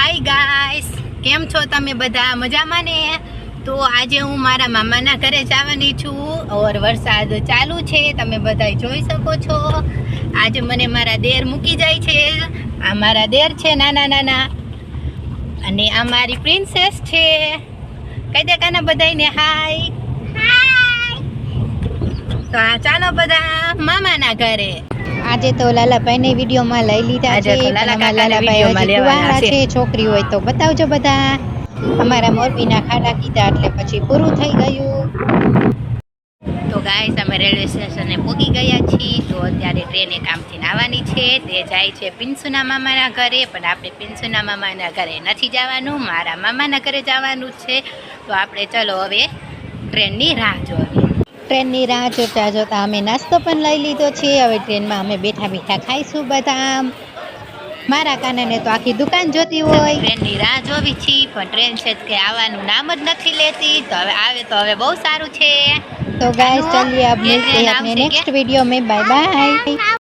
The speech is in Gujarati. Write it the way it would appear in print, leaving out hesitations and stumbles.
હાય ગાઈસ, કેમ છો તમે બધા? મજામાં ને? તો આજે હું મારા મામાના ઘરે જવાની છું ઓર વરસાદ ચાલુ છે, તમે બધા જોઈ શકો છો. આજે મને મારા દેર મૂકી જાય છે. આ મારા દેર છે નાના નાના, અને આ મારી પ્રિન્સેસ છે. કહી દે કાના બધાને હાય. તો ચાલો બધા મામાના ઘરે. આજે તો લાલાભાઈને વિડીયોમાં લઈ લીધા આજે છે. તો પણ અમારા લાલાભાઈને લાલાભાઈ વિડીયોમાં હજી લેવાના કુંવારા છે. છે. છોકરી હોય તો બતાવજો બધા. અમારા મોરબીના ખાડા કીધા એટલે પછી પૂરું થઈ ગયું. તો ગાઈસ, અમે રેલવે સ્ટેશને પહોંચી ગયા છીએ. તો અત્યારે ટ્રેન એક કામથી આવવાની છે, તે જાય છે પિન્સુના મામાના ઘરે. પણ આપણે પિન્સુના મામાના ઘરે નથી જવાનું, મારા મામાના ઘરે જવાનું છે. તો આપણે ચલો હવે ટ્રેનની રાહ જોઈએ. ટ્રેનની રાહ જોતા જોતા અમે નાસ્તો પણ લઈ લીધો છે. હવે ટ્રેનમાં અમે બેઠા બેઠા ખાઈશું બધા. મારા કાનાને તો આખી દુકાન જોતી હોય. ટ્રેનની રાહ જોવી છીએ, પણ ટ્રેન છે કે આવવાનું નામ જ નથી લેતી. તો હવે આવે તો હવે બહુ સારું છે. तो गाइस चलिए अब मिलते हैं अपने नेक्स्ट वीडियो में. Bye bye.